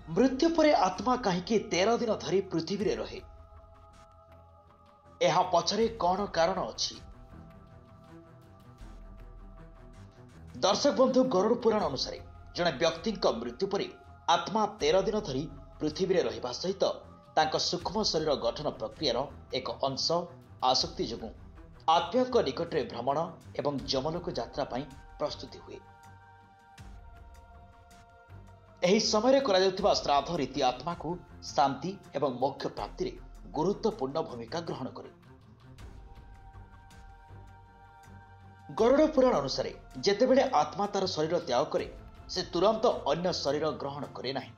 मृत्यु परे आत्मा कहीं 13 दिन धरी पृथ्वी रे रहे यह पछरे कौन कारण अछि। दर्शक बंधु गरुड़ पुराण अनुसार जड़े व्यक्ति मृत्यु पर आत्मा 13 दिन धरी पृथ्वी रे रहिबा सहित तांको सूक्ष्म शरीर गठन प्रक्रियार एक अंश आसक्ति जोगु आत्मा निकट में भ्रमण एवं जमलोक यात्रा पाई प्रस्तुति हुए। एही समय करा जाउथिबा श्राद्ध रीति आत्मा को शांति एवं मोक्ष प्राप्ति रे गुरुत्वपूर्ण भूमिका ग्रहण करे। गरुड़ पुराण अनुसार जेतेबेले आत्मा तार शरीर त्याग करे से तुरंत अन्य शरीर ग्रहण करे नाही।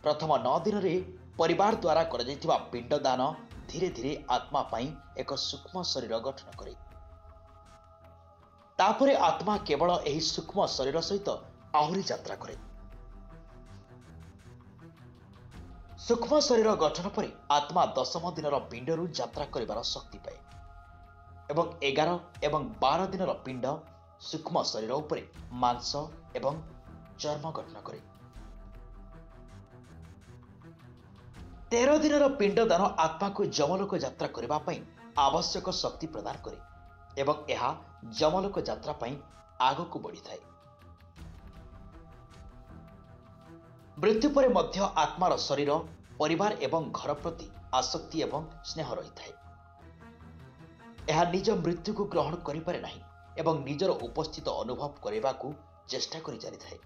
प्रथम 9 दिन रे परिवार द्वारा करा जाइथिबा पिंडदान धीरे धीरे आत्मा पाई एक सूक्ष्म शरीर गठन करे। तापरे आत्मा केवल एही सूक्ष्म शरीर सहित आहुरी यात्रा करे। सूक्ष्म शरीर गठन पर आत्मा 10म दिनर पिंडरू यात्रा करिवार शक्ति पाए एवं 11 एवं 12 दिनर पिंड सूक्ष्म शरीर उपरे मांस एवं चर्म गठन करे। 13 दिनर पिंडदान आत्मा को जमलोक यात्रा करिबा पई आवश्यक शक्ति प्रदान करे एवं यह जमलोक यात्रा पई आगको बढ़ी थाए। मृत्यु पर मध्य आत्मार शरीर परिवार एवं घर प्रति आसक्ति एवं स्नेह रही थाए। यह निज मृत्यु को ग्रहण करि पारे नाही एवं निजर उपस्थित अनुभव करबा को चेष्टा करि जारी थाए।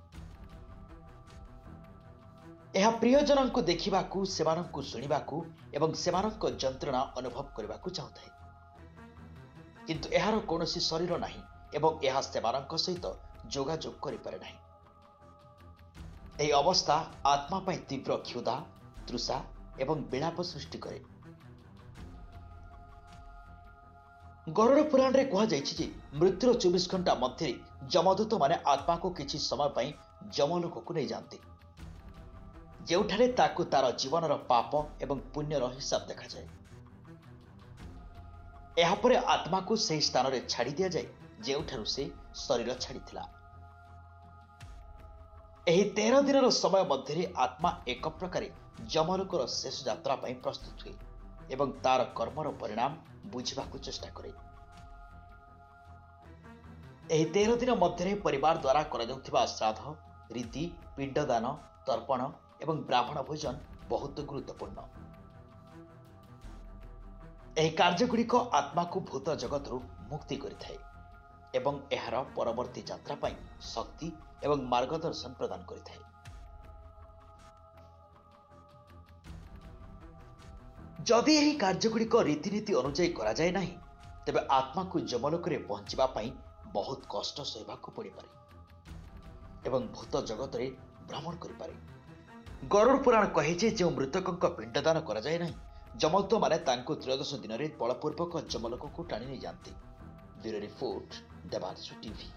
यह प्रियजन को देखा सेमानंकु सुनिबाकू एवं सेमानंक जंत्रणा अनुभव करबा को चाहूଥାଏ, किंतु एहार कोनोसी शरीर नाही एवं यह सेमानंक सहित जोगाजोग करि पारे नाही। एही अवस्था आत्मा पई तीव्र क्षुधा तृषा एवं विलाप सृष्टि करे। गरुड़ पुराण रे कहा जायछि जे मृत्युर 24 घंटा मध्य जमदूत माने आत्मा को किछि समय पई जमलोक को नहीं जाते, जेउठारे ताकु तार जीवनर पाप एवं पुण्यर हिसाब देखा जाए। एहा परे आत्मा को सही स्थान रे छाड़ी दिया जाए जेउठारु से शरीर छाड़ीथिला। एही 13 दिनर समय मध्य आत्मा एक प्रकार जमलोकर शेष यात्रा पाई प्रस्तुत हुए एवं तार कर्मर परिणाम बुझिबाकू चेष्टा करे। एही 13 दिन मध्य परिवार द्वारा करा जाउथिबा श्राद्ध रीति पिंडदान तर्पण एवं ब्राह्मण भोजन बहुत गुरुत्वपूर्ण। एही कार्यगुड़िक आत्मा को भूत जगत मुक्ति करिथाए एवं एहार परवर्ती यात्रा पाई शक्ति एवं मार्गदर्शन प्रदान करिथाए। जदि एही कार्यगुड़िक रीतिनीति अनुଯାयी करा जाए नाही तेबे आत्मा को जमलोक रे पहुंचबा पाई बहुत कष्ट सहबाकू पड़ी पारे एवं भूत जगत रे भ्रमण करि पारे। गरुड़ पुराण कहे जे जो मृतकंक पिंडदान करा जाए नाही जमदूत माने तांको 13 दिन रे बलपूर्वक जमलोक को टाणी नहीं जाते। Bureau report Devanshu TV.